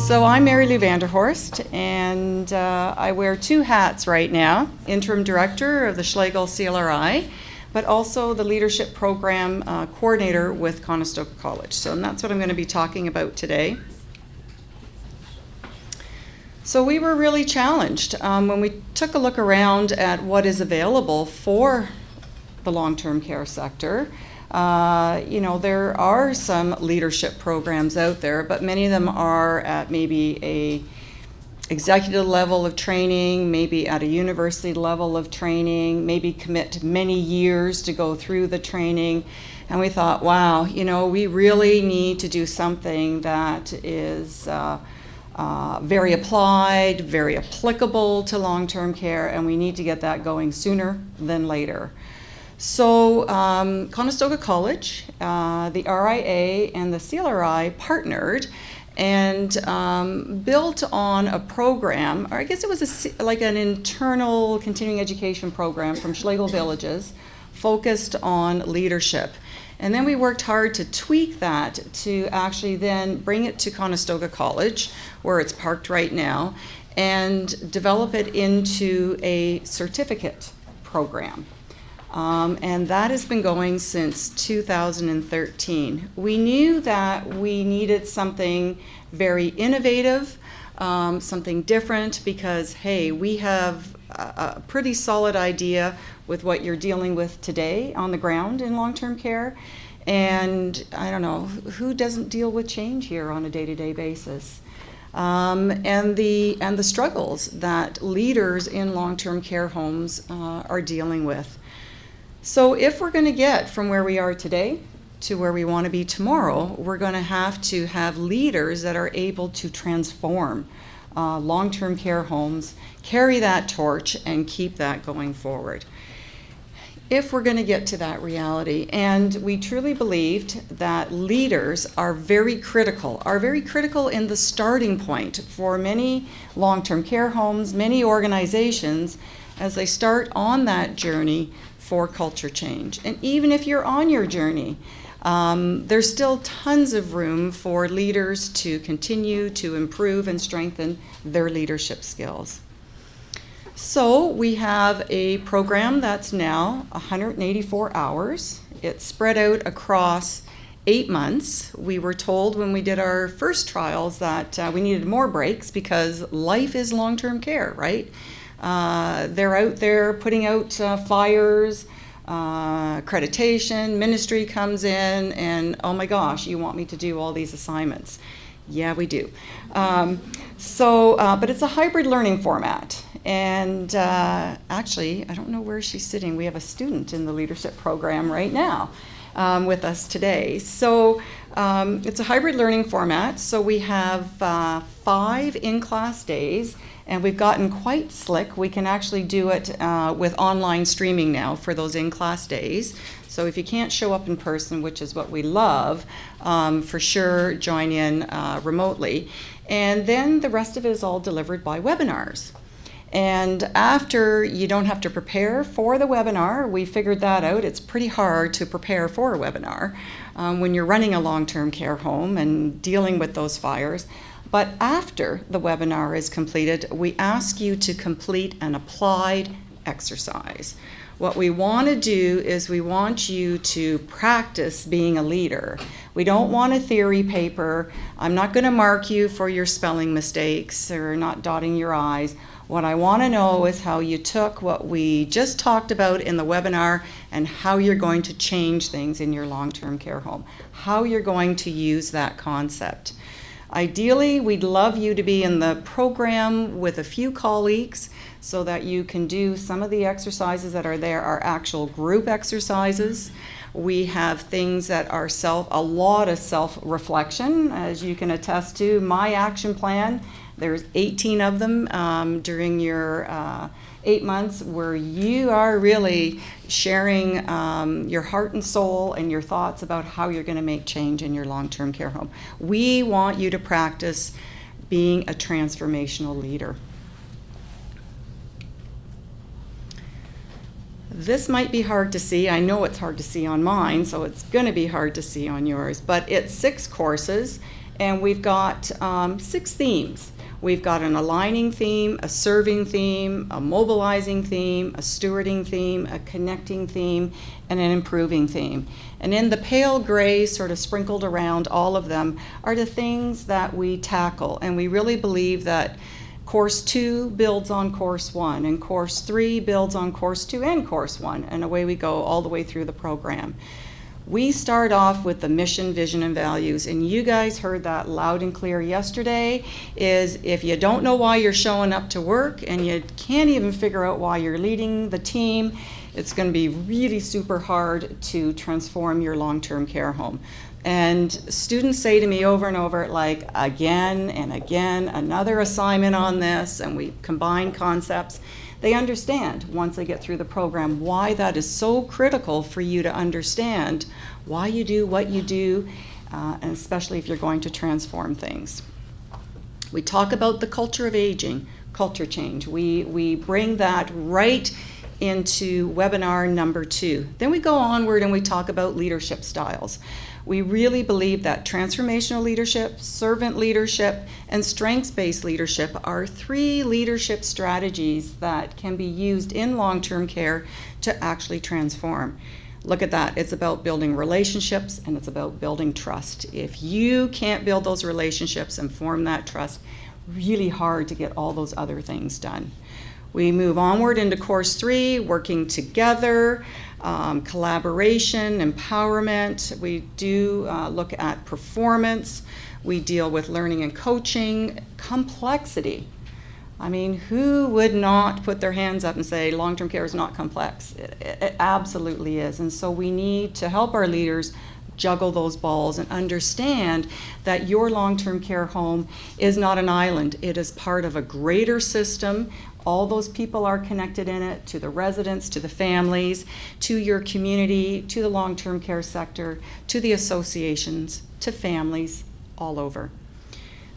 So I'm Mary Lou Horst, and I wear two hats right now: interim director of the Schlegel CLRI, but also the leadership program coordinator with Conestoga College. So and that's what I'm going to be talking about today. So we were really challenged when we took a look around at what is available for the long-term care sector. There are some leadership programs out there, but many of them are at maybe a executive level of training, maybe at a university level of training, maybe commit many years to go through the training. And we thought, wow, we really need to do something that is very applied, very applicable to long-term care, and we need to get that going sooner than later. So Conestoga College, the RIA and the CLRI partnered and built on a program, or I guess it was like an internal continuing education program from Schlegel Villages focused on leadership. And then we worked hard to tweak that to actually then bring it to Conestoga College, where it's parked right now, and develop it into a certificate program. And that has been going since 2013. We knew that we needed something very innovative, something different, because, hey, we have a pretty solid idea with what you're dealing with today on the ground in long-term care. And I don't know, who doesn't deal with change here on a day-to-day basis? And the struggles that leaders in long-term care homes are dealing with. So if we're going to get from where we are today to where we want to be tomorrow, we're going to have leaders that are able to transform long-term care homes, carry that torch, and keep that going forward. If we're going to get to that reality, and we truly believed that leaders are very critical in the starting point for many long-term care homes, many organizations, as they start on that journey for culture change. And even if you're on your journey, there's still tons of room for leaders to continue to improve and strengthen their leadership skills. So we have a program that's now 184 hours. It's spread out across 8 months. We were told when we did our first trials that we needed more breaks because life is long-term care, right? They're out there putting out fires, accreditation, ministry comes in, and oh my gosh, you want me to do all these assignments. Yeah, we do. But it's a hybrid learning format. And actually, I don't know where she's sitting. We have a student in the leadership program right now with us today. So it's a hybrid learning format. So we have 5 in-class days. And we've gotten quite slick. We can actually do it with online streaming now for those in-class days. So if you can't show up in person, which is what we love, for sure join in remotely. And then the rest of it is all delivered by webinars. And after you don't have to prepare for the webinar, we figured that out. It's pretty hard to prepare for a webinar when you're running a long-term care home and dealing with those fires. But after the webinar is completed, we ask you to complete an applied exercise. What we want to do is we want you to practice being a leader. We don't want a theory paper. I'm not going to mark you for your spelling mistakes or not dotting your I's. What I want to know is how you took what we just talked about in the webinar and how you're going to change things in your long-term care home, how you're going to use that concept. Ideally, we'd love you to be in the program with a few colleagues so that you can do some of the exercises that are there are actual group exercises. We have things that are a lot of self-reflection, as you can attest to. My action plan, there's 18 of them during your 8 months where you are really sharing your heart and soul and your thoughts about how you're going to make change in your long-term care home. We want you to practice being a transformational leader. This might be hard to see. I know it's hard to see on mine, so it's going to be hard to see on yours. But it's 6 courses, And we've got 6 themes. We've got an aligning theme, a serving theme, a mobilizing theme, a stewarding theme, a connecting theme, and an improving theme. And in the pale gray, sort of sprinkled around all of them, are the things that we tackle. And we really believe that Course 2 builds on Course 1, and Course 3 builds on Course 2 and Course 1, and away we go all the way through the program. We start off with the mission, vision, and values, and you guys heard that loud and clear yesterday, is if you don't know why you're showing up to work and you can't even figure out why you're leading the team, it's going to be really super hard to transform your long-term care home. And students say to me over and over, like, again and again, another assignment on this, and we combine concepts. They understand, once they get through the program, why that is so critical for you to understand why you do what you do, and especially if you're going to transform things. We talk about the culture of aging, culture change. We bring that right into webinar number 2. Then we go onward and we talk about leadership styles. We really believe that transformational leadership, servant leadership, and strengths-based leadership are 3 leadership strategies that can be used in long-term care to actually transform. Look at that. It's about building relationships, and it's about building trust. If you can't build those relationships and form that trust, really hard to get all those other things done. We move onward into Course 3, working together, collaboration, empowerment. We do look at performance. We deal with learning and coaching, complexity. I mean, who would not put their hands up and say long-term care is not complex? It absolutely is. And so we need to help our leaders juggle those balls and understand that your long-term care home is not an island. It is part of a greater system. All those people are connected in it, to the residents, to the families, to your community, to the long-term care sector, to the associations, to families all over.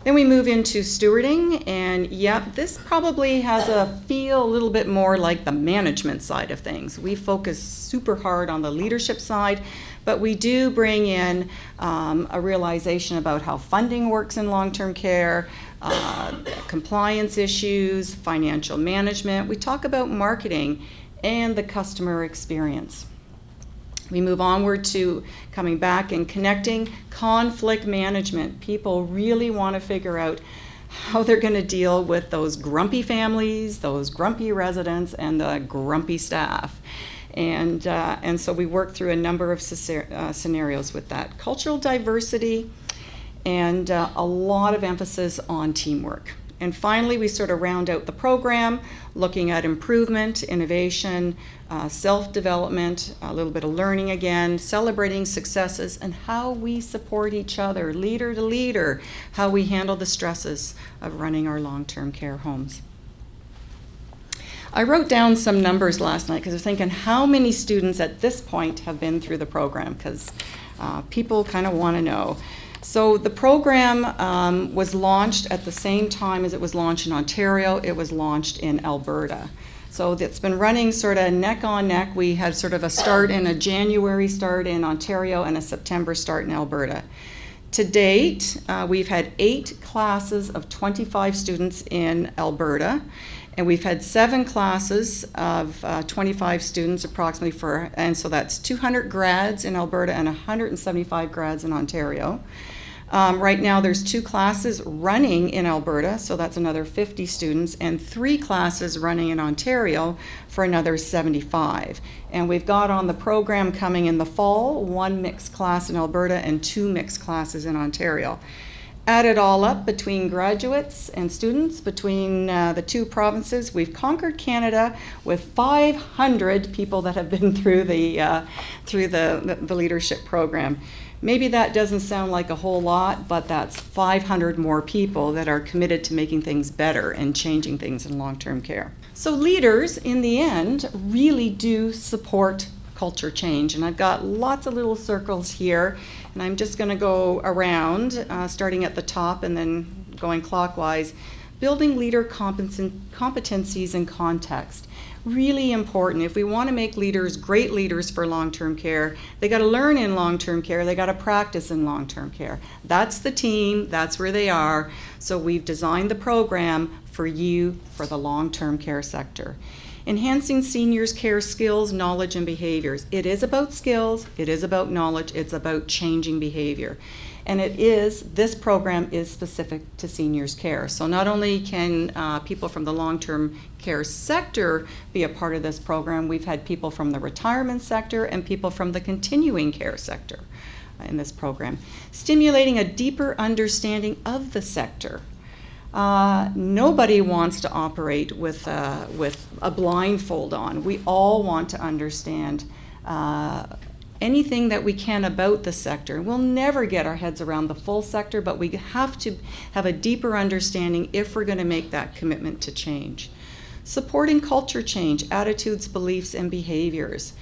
Then we move into stewarding, and yep, this probably has a feel a little bit more like the management side of things. We focus super hard on the leadership side, but we do bring in a realization about how funding works in long-term care, compliance issues, financial management. We talk about marketing and the customer experience. We move onward to coming back and connecting conflict management. People really want to figure out how they're going to deal with those grumpy families, those grumpy residents, and the grumpy staff. And so we work through a number of scenarios with that. Cultural diversity and a lot of emphasis on teamwork. And finally, we sort of round out the program, looking at improvement, innovation, self-development, a little bit of learning again, celebrating successes, and how we support each other, leader to leader, how we handle the stresses of running our long-term care homes. I wrote down some numbers last night because I was thinking how many students at this point have been through the program, because people kind of want to know. So the program was launched at the same time as it was launched in Ontario. It was launched in Alberta. So it's been running sort of neck on neck. We had sort of a start in a January start in Ontario and a September start in Alberta. To date, we've had 8 classes of 25 students in Alberta, and we've had 7 classes of 25 students approximately and so that's 200 grads in Alberta and 175 grads in Ontario. Right now there's 2 classes running in Alberta, so that's another 50 students, and 3 classes running in Ontario for another 75. And we've got on the program coming in the fall 1 mixed class in Alberta and 2 mixed classes in Ontario. Add it all up between graduates and students between the 2 provinces, we've conquered Canada with 500 people that have been through the leadership program. Maybe that doesn't sound like a whole lot, but that's 500 more people that are committed to making things better and changing things in long-term care. So leaders, in the end, really do support culture change. And I've got lots of little circles here, and I'm just going to go around, starting at the top and then going clockwise. Building leader competencies and context. Really important. If we want to make leaders great leaders for long-term care, they got to learn in long-term care, they got to practice in long-term care. That's the team, that's where they are. So we've designed the program for you for the long-term care sector. Enhancing seniors' care skills, knowledge, and behaviors. It is about skills, it is about knowledge, it's about changing behavior. And this program is specific to seniors' care. So not only can people from the long-term care sector be a part of this program, we've had people from the retirement sector and people from the continuing care sector in this program. Stimulating a deeper understanding of the sector. Nobody wants to operate with a blindfold on. We all want to understand anything that we can about the sector. We'll never get our heads around the full sector, but we have to have a deeper understanding if we're going to make that commitment to change. Supporting culture change, attitudes, beliefs, and behaviors.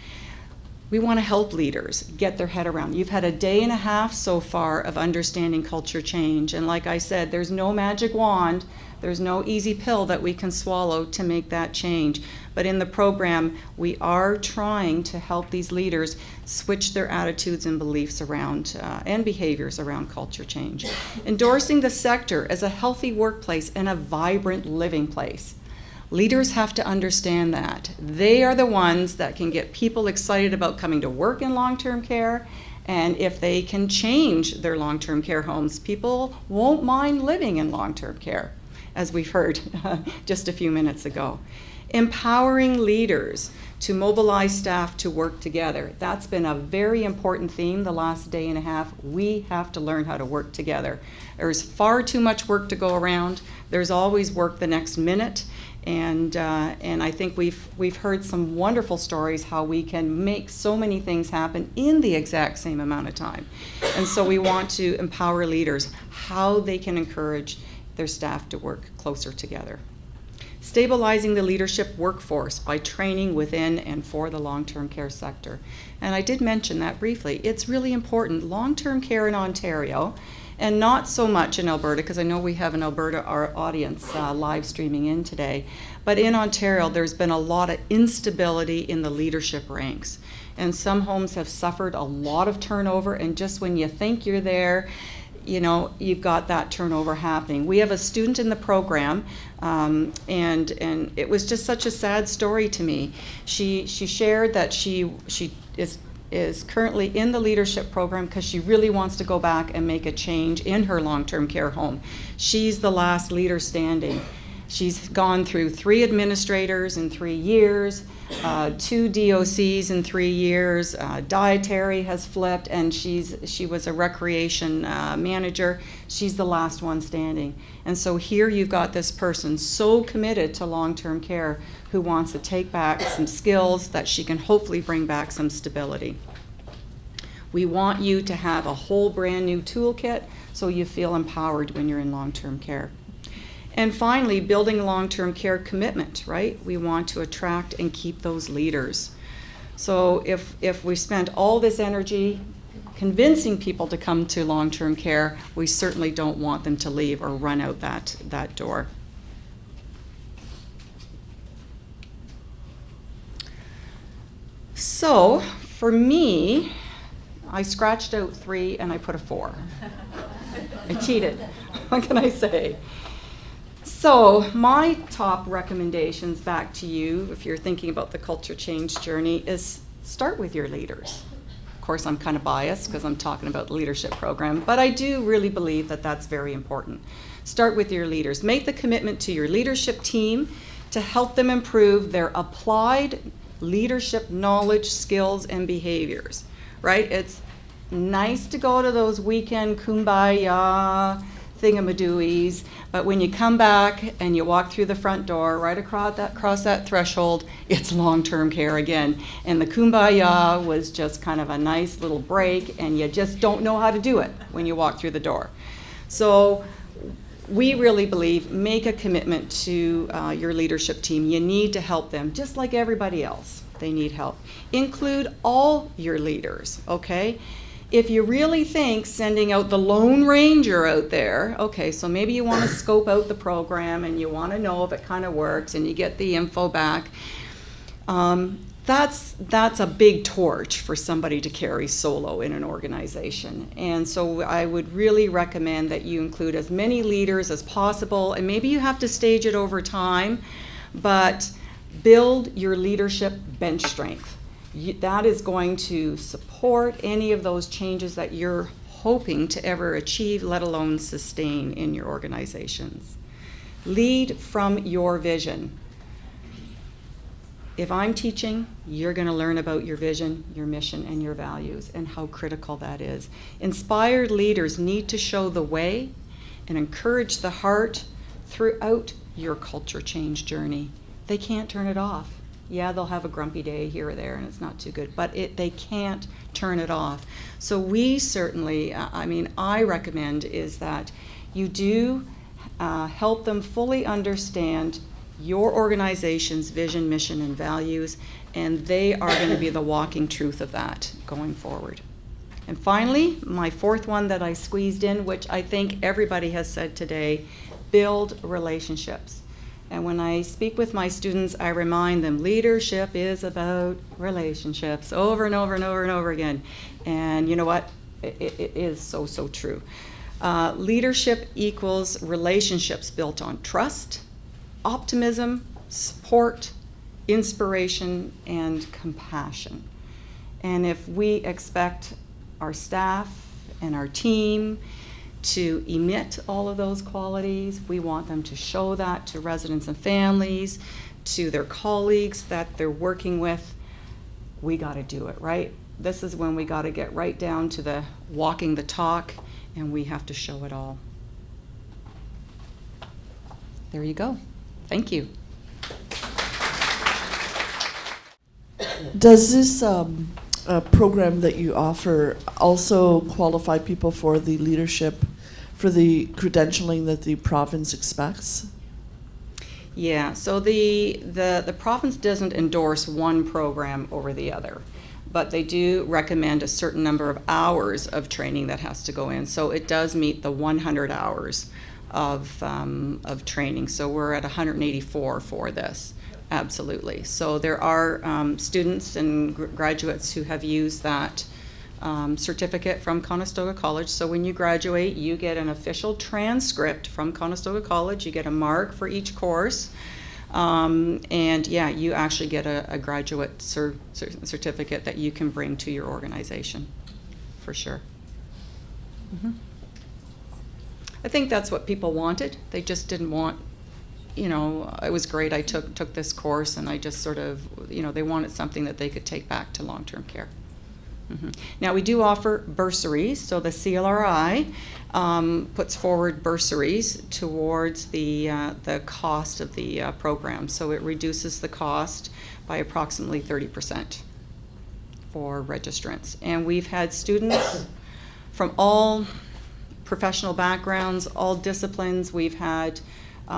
We want to help leaders get their head around. You've had a day and a half so far of understanding culture change, and like I said, there's no magic wand, there's no easy pill that we can swallow to make that change. But in the program, we are trying to help these leaders switch their attitudes and beliefs around and behaviors around culture change. Endorsing the sector as a healthy workplace and a vibrant living place. Leaders have to understand that. They are the ones that can get people excited about coming to work in long-term care, and if they can change their long-term care homes, people won't mind living in long-term care, as we've heard just a few minutes ago. Empowering leaders to mobilize staff to work together. That's been a very important theme the last day and a half. We have to learn how to work together. There's far too much work to go around. There's always work the next minute. And I think we've heard some wonderful stories how we can make so many things happen in the exact same amount of time. And so we want to empower leaders how they can encourage their staff to work closer together. Stabilizing the leadership workforce by training within and for the long-term care sector. And I did mention that briefly. It's really important. Long-term care in Ontario, and not so much in Alberta, because I know we have an Alberta audience live streaming in today, but in Ontario there's been a lot of instability in the leadership ranks. And some homes have suffered a lot of turnover, and just when you think you're there, you know, you've got that turnover happening. We have a student in the program, and it was just such a sad story to me. She shared that she is currently in the leadership program because she really wants to go back and make a change in her long-term care home. She's the last leader standing. She's gone through 3 administrators in 3 years, 2 DOCs in 3 years, dietary has flipped, and she was a recreation manager. She's the last one standing. And so here you've got this person so committed to long-term care who wants to take back some skills that she can hopefully bring back some stability. We want you to have a whole brand new toolkit so you feel empowered when you're in long-term care. And finally, building long-term care commitment, right? We want to attract and keep those leaders. So if we spent all this energy convincing people to come to long-term care, we certainly don't want them to leave or run out that door. So for me, I scratched out 3 and I put a 4. I cheated. What can I say? So my top recommendations back to you, if you're thinking about the culture change journey, is start with your leaders. Of course, I'm kind of biased because I'm talking about the leadership program, but I do really believe that that's very important. Start with your leaders. Make the commitment to your leadership team to help them improve their applied leadership knowledge, skills, and behaviors, right? It's nice to go to those weekend kumbaya thingamadooies, but when you come back and you walk through the front door, right across that threshold, it's long-term care again. And the kumbaya was just kind of a nice little break, and you just don't know how to do it when you walk through the door. So we really believe, make a commitment to your leadership team. You need to help them, just like everybody else. They need help. Include all your leaders, okay? If you really think sending out the Lone Ranger out there, okay, so maybe you want to scope out the program and you want to know if it kind of works and you get the info back. That's a big torch for somebody to carry solo in an organization. And so I would really recommend that you include as many leaders as possible, and maybe you have to stage it over time, but build your leadership bench strength. That is going to support any of those changes that you're hoping to ever achieve, let alone sustain in your organizations. Lead from your vision. If I'm teaching, you're going to learn about your vision, your mission, and your values, and how critical that is. Inspired leaders need to show the way and encourage the heart throughout your culture change journey. They can't turn it off. Yeah, they'll have a grumpy day here or there, and it's not too good, but they can't turn it off. So we certainly, I recommend is that you do help them fully understand your organization's vision, mission, and values, and they are going to be the walking truth of that going forward. And finally, my fourth one that I squeezed in, which I think everybody has said today, build relationships. And when I speak with my students, I remind them leadership is about relationships over and over and over and over again. And you know what? It is so, so true. Leadership equals relationships built on trust, optimism, support, inspiration, and compassion. And if we expect our staff and our team to emit all of those qualities, we want them to show that to residents and families, to their colleagues that they're working with. We got to do it, right? This is when we got to get right down to the walking the talk, and we have to show it all. There you go. Thank you. Does this program that you offer also qualify people for the leadership, for the credentialing that the province expects? Yeah, so the province doesn't endorse one program over the other, but they do recommend a certain number of hours of training that has to go in. So it does meet the 100 hours of training. So we're at 184 for this. Absolutely. So there are students and graduates who have used that certificate from Conestoga College. So when you graduate, you get an official transcript from Conestoga College. You get a mark for each course. And yeah, you actually get a graduate certificate that you can bring to your organization, for sure. Mm-hmm. I think that's what people wanted. They just didn't want, it was great. I took this course, and I just sort of, they wanted something that they could take back to long-term care. Mm-hmm. Now, we do offer bursaries. So the CLRI puts forward bursaries towards the cost of the program. So it reduces the cost by approximately 30% for registrants. And we've had students from all professional backgrounds, all disciplines. We've had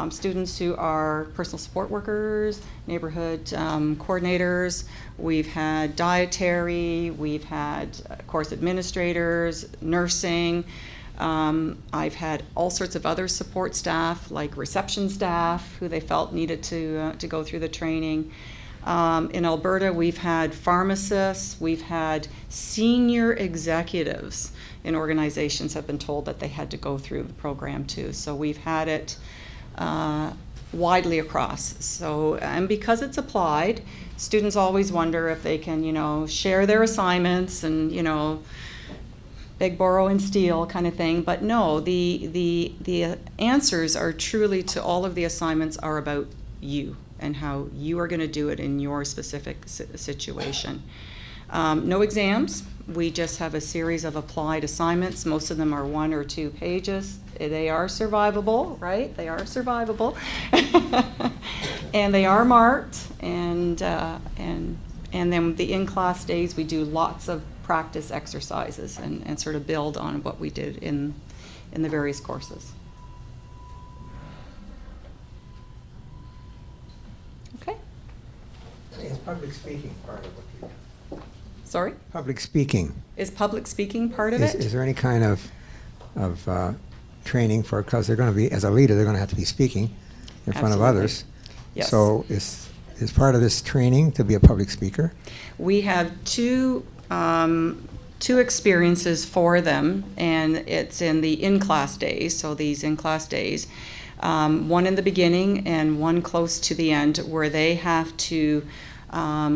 students who are personal support workers, neighborhood coordinators. We've had dietary. We've had course administrators, nursing. I've had all sorts of other support staff, like reception staff, who they felt needed to go through the training. In Alberta, we've had pharmacists. We've had senior executives in organizations have been told that they had to go through the program too. So we've had it widely across. So, and because it's applied, students always wonder if they can, share their assignments and, beg, borrow, and steal kind of thing. But no, the answers are truly to all of the assignments are about you and how you are going to do it in your specific situation. No exams. We just have a series of applied assignments. Most of them are 1 or 2 pages. They are survivable, right? They are survivable. And they are marked. And then the in-class days, we do lots of practice exercises and sort of build on what we did in the various courses. Okay. It's public speaking part of what you do. Sorry? Public speaking. Is public speaking part of Is, it? is there any kind of training for, because they're going to be, as a leader, they're going to have to be speaking in front of Absolutely. others. Yes. So is part of this training to be a public speaker? We have two experiences for them, and it's in the in-class days, so these in-class days. One in the beginning and one close to the end, where they have to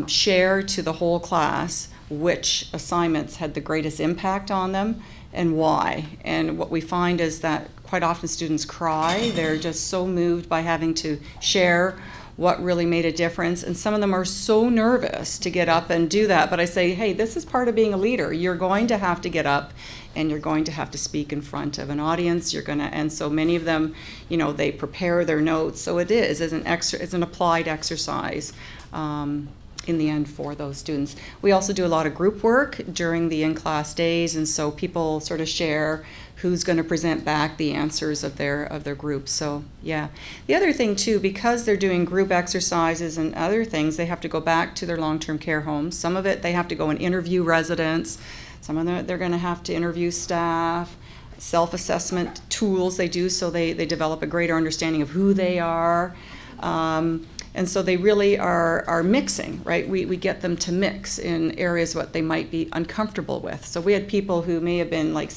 share to the whole class which assignments had the greatest impact on them and why. And what we find is that quite often students cry. They're just so moved by having to share what really made a difference, and some of them are so nervous to get up and do that. But I say, hey, this is part of being a leader. You're going to have to get up and you're going to have to speak in front of an audience. And so many of them, they prepare their notes. So it is as it's an applied exercise in the end for those students. We also do a lot of group work during the in-class days, and so people sort of share who's going to present back the answers of their group. So yeah. The other thing too, because they're doing group exercises and other things, they have to go back to their long-term care homes. Some of it they have to go and interview residents. Some of them they're going to have to interview staff. Self-assessment tools they do, so they develop a greater understanding of who they are. And so they really are mixing, right? We get them to mix in areas what they might be uncomfortable with. So we had people who may have been like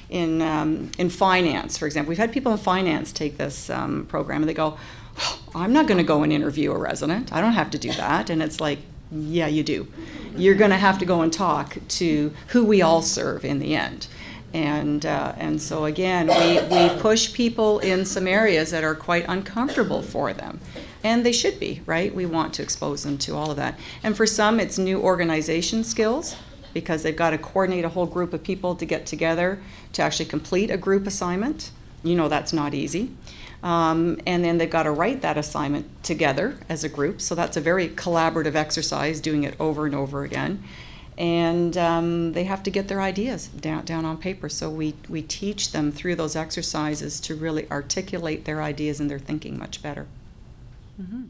in finance, for example. We've had people in finance take this program, and they go, oh, I'm not going to go and interview a resident. I don't have to do that. And it's like, yeah, you do. You're going to have to go and talk to who we all serve in the end. And so again, we push people in some areas that are quite uncomfortable for them. And they should be, right? We want to expose them to all of that. And for some, it's new organization skills, because they've got to coordinate a whole group of people to get together to actually complete a group assignment. That's not easy. And then they've got to write that assignment together as a group. So that's a very collaborative exercise, doing it over and over again. And they have to get their ideas down on paper. So we teach them through those exercises to really articulate their ideas and their thinking much better. Mm-hmm.